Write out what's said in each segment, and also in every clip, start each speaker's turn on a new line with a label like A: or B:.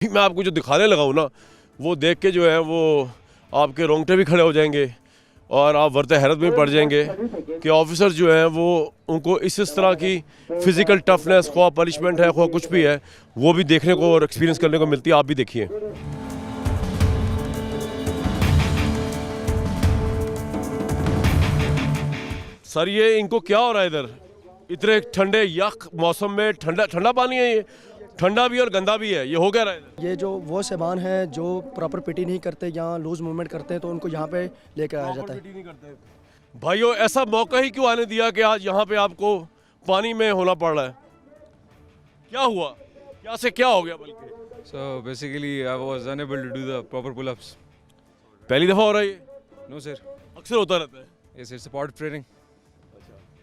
A: मैं आपको जो दिखाने लगा हूँ ना, वो देख के जो है वो आपके रोंगटे भी खड़े हो जाएंगे और आप वर्त हैरत में पड़ जाएंगे कि ऑफिसर जो हैं वो उनको इस तरह की फ़िज़िकल टफनेस, ख्वाह पनिशमेंट है, ख्वाह कुछ भी है, वो भी देखने को और एक्सपीरियंस करने को मिलती है। आप भी देखिए। सर ये इनको क्या हो रहा है इधर? इतने ठंडे यख मौसम में ठंडा ठंडा पानी है, ये ठंडा भी और गंदा भी है, ये हो क्या रहा है इधर?
B: ये जो वो सामान है जो प्रॉपर पिटी नहीं करते या लूज मूवमेंट करते हैं तो उनको यहाँ पे लेकर आया जाता है।
A: भाइयों ऐसा मौका ही क्यों आने दिया कि आज यहाँ पे आपको पानी में होना पड़ रहा है? क्या हुआ? क्या से क्या हो गया? बल्कि
C: So basically, I was unable to do the proper pull-ups.
A: पहली दफा हो रहा है ये?
C: No, sir.
A: अक्सर होता रहता है।
C: Yes, it's a part of training.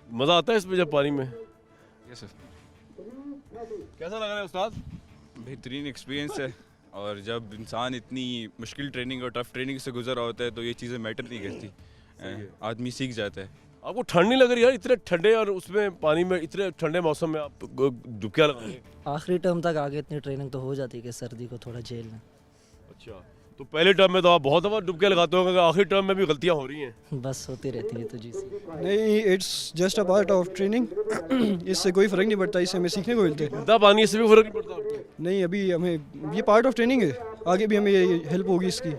A: मजा आता है इसमें जब पानी में?
C: Yes, sir.
A: कैसा लग रहा है उस्ताद?
C: बेहतरीन एक्सपीरियंस है और जब इंसान इतनी मुश्किल ट्रेनिंग और टफ ट्रेनिंग से गुजर रहा होता है तो ये चीज़ें मैटर नहीं करती, आदमी सीख जाता है।
A: आपको ठंड नहीं लग रही यार? इतने ठंडे और उसमें पानी में इतने ठंडे मौसम में आप डुबकियां लगाएंगे?
D: आखिरी टर्म तक आगे इतनी ट्रेनिंग तो हो जाती है कि सर्दी को थोड़ा झेल लें।
A: अच्छा, तो पहले टर्म में तो आप बहुत दफ़ा डुबकियां लगाते होंगे, आखिरी टर्म में भी गलतियां हो रही हैं।
D: बस होती रहती है तो जी सी।
B: नहीं, it's just a part of training. इससे कोई फ़र्क नहीं पड़ता, इससे हमें सीखने को मिलता है।
A: गंदा पानी से भी फर्क नहीं पड़ता आपको?
B: नहीं, अभी हमें ये पार्ट ऑफ ट्रेनिंग है, आगे भी हमें ये हेल्प होगी इसकी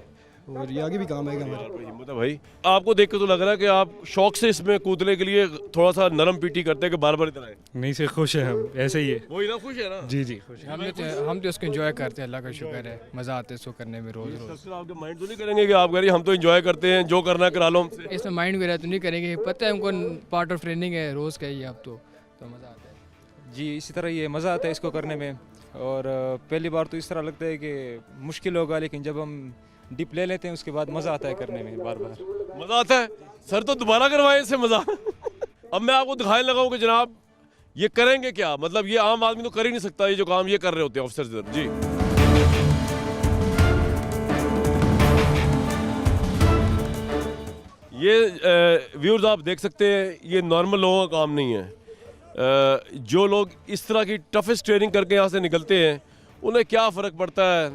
B: और ये आगे भी काम आएगा हमारे।
A: यार हिम्मत है भाई। आपको देख के तो लग रहा है कि आप शौक से इसमें कूदने के लिए थोड़ा सा नरम पीटी करते हैं कि बार बार इतना आए।
E: नहीं से खुश है हम, ऐसे ही है।
A: वही ना, खुश है ना?
E: जी जी खुश है।
F: हम तो उसको एंजॉय करते हैं, अल्लाह का शुक्र है, मज़ा आता है इसको करने में रोज़ रोज़।
A: सबसे आपके माइंड तो नहीं करेंगे कि आप कह रही हम तो एंजॉय करते हैं, जो करना है करा लो हमसे?
F: इसमें माइंड वगैरह तो नहीं करेंगे, पता है उनको पार्ट ऑफ ट्रेनिंग है, रोज़ का ही अब तो मज़ा आता है।
C: जी, इसी तरह ये मज़ा आता है इसको करने में और पहली बार तो इस तरह लगता है कि मुश्किल होगा, लेकिन जब हम डिप ले लेते हैं उसके बाद मज़ा आता है करने में बार बार।
A: मजा आता है सर, तो दोबारा करवाए इससे मजा। अब मैं आपको दिखाने लगा हूँ कि जनाब ये करेंगे क्या, मतलब ये आम आदमी तो कर ही नहीं सकता ये जो काम ये कर रहे होते हैं ऑफिसर्स इधर। जी ये व्यूअर्स आप देख सकते हैं, ये नॉर्मल लोगों का काम नहीं है। जो लोग इस तरह की टफेस्ट ट्रेनिंग करके यहाँ से निकलते हैं उन्हें क्या फ़र्क पड़ता है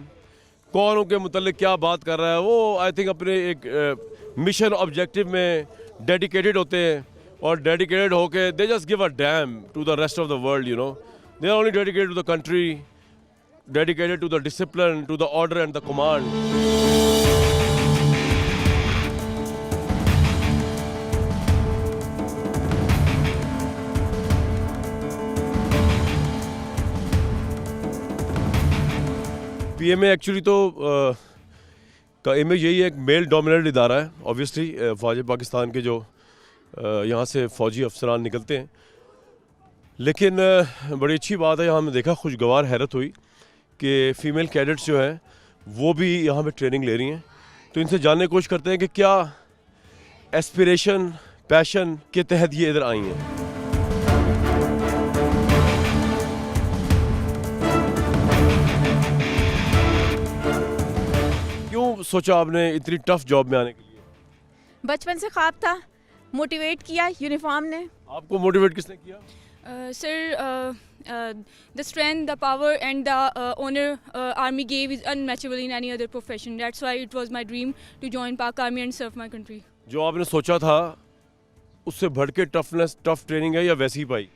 A: कौन उनके मुतालिक क्या बात कर रहा है। वो आई थिंक अपने एक मिशन ऑब्जेक्टिव में डेडिकेटेड होते हैं और डेडिकेटेड होके they just give a damn to the rest of the world, you know. They are only dedicated to the country, dedicated to the discipline, to the order and the command. PMA actually तो का image यही है, एक male dominated इदारा है। Obviously फ़ौज पाकिस्तान के जो यहाँ से फ़ौजी अफसरान निकलते हैं, लेकिन बड़ी अच्छी बात है, यहाँ हमने देखा खुशगवार हैरत हुई कि फ़ीमेल कैडेट्स जो हैं वो भी यहाँ पे ट्रेनिंग ले रही हैं। तो इनसे जानने की कोशिश करते हैं कि क्या एस्पिरेशन, पैशन के तहत ये इधर आई हैं। क्यों सोचा आपने इतनी टफ जॉब में आने के लिए?
G: बचपन से ख्वाब था, मोटिवेट किया यूनिफॉर्म ने।
A: आपको मोटिवेट किसने किया?
G: Sir, the strength, the power and the honor army gave is unmatchable in any other profession. That's why it was my dream to join Pak Army and serve my country.
A: जो आपने सोचा था उससे बढ़ के tough training है या वैसे ही पाई?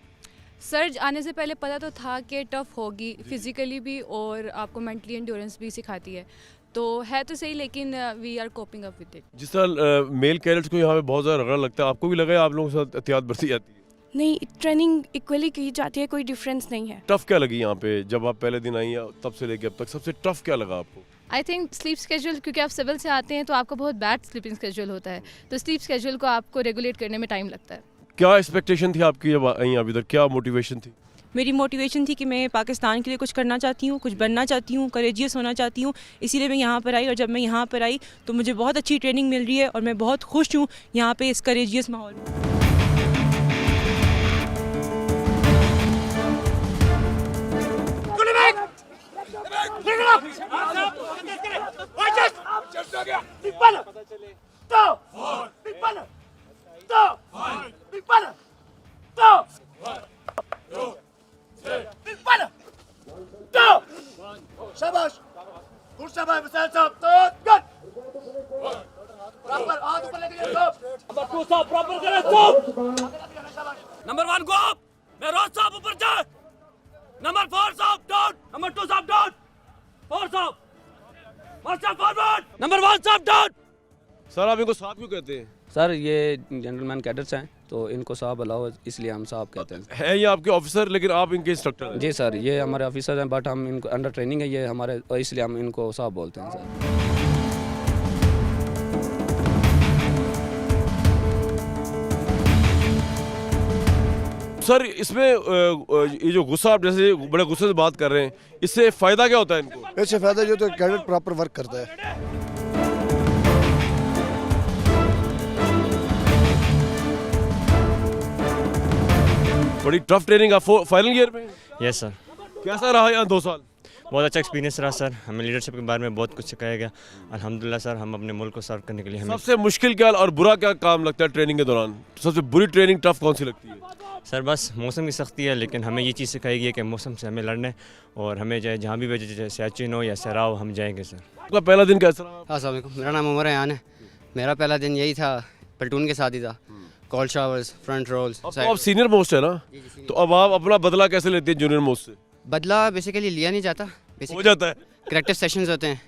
G: सर, आने से पहले पता तो था कि टफ होगी, फिजिकली भी और आपको मेंटली एंड्योरेंस भी सिखाती है, तो है तो सही, लेकिन we are coping up with it.
A: जिस तरह मेल कैडेट्स को यहाँ पे बहुत ज़्यादा रगड़ा लगता है, आपको भी लगा है आप लोगों के साथ एहतियात बरती जाती है?
H: नहीं, ट्रेनिंग इक्वली की जाती है, कोई डिफरेंस नहीं है।
A: टफ क्या लगी यहाँ पे जब आप पहले दिन आई या तब से लेके अब तक सबसे टफ क्या लगा आपको?
G: आई थिंक स्लीप स्केड्यूल, क्योंकि आप सिविल से आते हैं तो आपका बहुत बैड स्लीपिंग स्केड्यूल होता है, तो स्लीप स्केड्यूल को आपको रेगुलेट करने में टाइम लगता है।
A: क्या एक्सपेक्टेशन थी आपकी जब आई आप इधर, क्या मोटिवेशन थी?
I: मेरी मोटिवेशन थी कि मैं पाकिस्तान के लिए कुछ करना चाहती हूँ, कुछ बनना चाहती हूँ, करेजियस होना चाहती हूँ, इसीलिए मैं यहाँ पर आई। और जब मैं यहाँ पर आई तो मुझे बहुत अच्छी ट्रेनिंग मिल रही है और मैं बहुत खुश हूँ यहाँ पे इस करेजियस माहौल में।
B: शाबाश।
J: नंबर 1 गो अप मेहराज साहब ऊपर जाए नंबर 4 साहब डाउन नंबर 2 साहब डाउन 4 साहब मास्टर फॉरवर्ड नंबर 1 साहब डाउन
A: सर आप इनको साहब क्यों कहते हैं?
J: सर ये जेंटलमैन कैडेट्स हैं तो इनको साहब अलाउ इसलिए हम साहब कहते हैं
A: है ये आपके ऑफिसर लेकिन आप इनके इंस्ट्रक्टर हैं?
J: जी सर ये हमारे ऑफिसर हैं बट हम इनको अंडर ट्रेनिंग है ये हमारे इसलिए हम इनको साहब बोलते हैं सर
A: सर इसमें ये जो गुस्सा आप जैसे बड़े गुस्से से बात कर रहे हैं इससे फायदा क्या होता है इनको?
B: इससे फ़ायदा जो तो कैडेट प्रॉपर वर्क करता है।
A: बड़ी टफ ट्रेनिंग आप फाइनल ईयर में
E: यस सर,
A: कैसा रहा यहाँ 2 साल?
E: बहुत अच्छा एक्सपीरियंस रहा सर। हमें लीडरशिप के बारे में बहुत कुछ सिखाया गया। अल्हम्दुलिल्लाह सर, हम अपने मुल्क को सर्व करने के लिए हमें
A: सबसे मुश्किल क्या और बुरा क्या काम लगता है ट्रेनिंग के दौरान? सबसे बुरी ट्रेनिंग टफ कौन सी लगती है?
E: सर बस मौसम की सख्ती है, लेकिन हमें ये चीज़ सिखाई गई है कि मौसम से हमें लड़ना है और हमें चाहे जहाँ भी भेजे, चाहे सियाचिन हो या सराव, हम जाएंगे सर।
A: आपका पहला दिन कैसा रहा?
J: अस्सलाम वालेकुम, मेरा नाम उमर अयान है। मेरा पहला दिन यही था, प्लेटून के साथ ही था। Cold showers, front rolls.
A: अब तो आप सीनियर मोस्ट है ना, तो अब आप अपना बदला कैसे लेते हैं जूनियर मोस्ट से?
J: बदला बेसिकली लिया नहीं जाता,
A: हो जाता है।
J: करेक्टिव सेशंस होते हैं।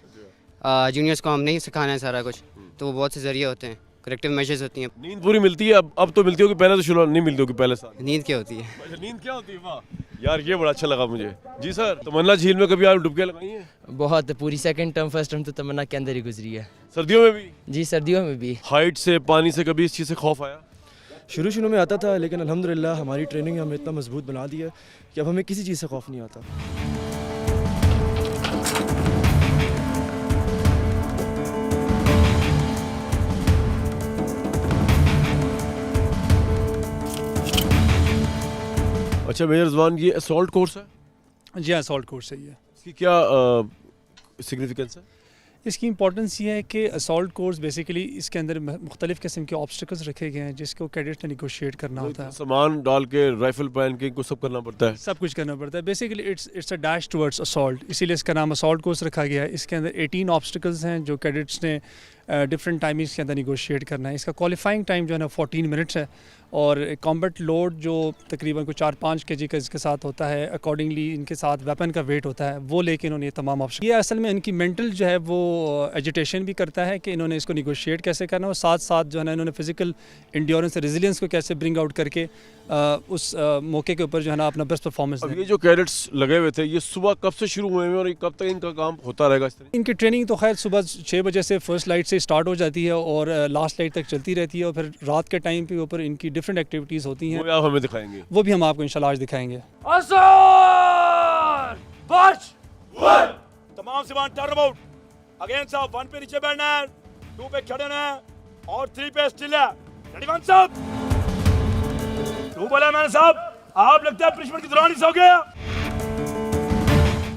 J: जूनियर्स को हम नहीं सिखाना है सारा कुछ, तो वो बहुत से जरिए होते हैं, करेक्टिव मेजर्स होती हैं।
A: नींद पूरी मिलती है? अब तो मिलती होगी, पहले तो शुरू नहीं मिलती होगी पहले साल।
J: नींद क्या होती है?
A: अच्छा नींद क्या होती है? वाह यार ये बड़ा अच्छा लगा मुझे। जी सर, तमन्ना झील में कभी आप डुबकियां लगाई हैं?
D: बहुत, पूरी सेकंड टर्म फर्स्ट टर्म तो तमन्ना के अंदर ही गुजरी है।
A: सर्दियों में भी?
D: जी सर्दियों में भी।
A: हाइट से, पानी से कभी इस चीज़ से खौफ आया?
B: शुरू में आता था, लेकिन अल्हम्दुलिल्लाह हमारी ट्रेनिंग हमें इतना मजबूत बना दी है कि अब हमें किसी चीज़ से खौफ नहीं आता।
A: अच्छा मेजर रिजवान, ये असॉल्ट कोर्स है?
K: जी हाँ, असॉल्ट कोर्स है ये।
A: इसकी क्या सिग्निफिकेंस है?
K: इसकी इंपॉर्टेंस ये है कि असॉल्ट कोर्स बेसिकली इसके अंदर मुख्तलिफ़ किस्म के ऑब्स्टिकल्स रखे गए हैं जिसको कैडेट्स ने निगोशिएट करना होता है।
A: सामान डाल के, राइफल पहन के इनको सब करना पड़ता है?
K: सब कुछ करना पड़ता है। Basically it's a dash towards assault, इसीलिए इसका नाम असॉल्ट कोर्स रखा गया है। इसके अंदर 18 ऑब्स्टिकल्स हैं जो कैडेट्स ने डिफरेंट टाइमिंग्स के अंदर निगोशिएट करना है। इसका क्वालिफाइंग टाइम जो है ना 14 मिनट्स है और कॉम्बैट लोड जो तकरीबन को 4-5 kg का इसके साथ होता है, अकॉर्डिंगली इनके साथ वेपन का वेट होता है, वो लेके इन्होंने ये तमाम ऑप्शन। ये असल में इनकी मेंटल जो है वो एजिटेशन भी करता है कि इन्होंने इसको निगोशिएट कैसे करना है और साथ साथ जो है ना इन्होंने फिजिकल इंड्योरेंस रेजिलियंस को कैसे ब्रिंग आउट करके उस मौके के ऊपर जो है ना अपना बेस्ट परफॉर्मेंस।
A: अब ये जो कैडेट्स लगे हुए थे ये सुबह कब से शुरू हुए हैं और कब तक इनका काम होता रहेगा इस तरह?
K: इनकी ट्रेनिंग तो खैर सुबह 6 बजे से फर्स्ट लाइट से स्टार्ट हो जाती है और लास्ट लाइट तक चलती रहती है और फिर रात के टाइम पे ऊपर इनकी डिफरेंट एक्टिविटीज़ होती हैं,
A: वो आप हमें दिखाएंगे?
K: वो भी हम आपको इंशाल्लाह आज दिखाएंगे।
J: तमाम सिवान टर्न अबाउट अगेन साहब, 1 पे नीचे बैठना है, 2 पे खड़े रहना है और 3 पे स्टिल है। रेडी 1 साहब, 2 बोला मैंने साहब, आप लगता है पनिशमेंट के दौरान ही सो गया।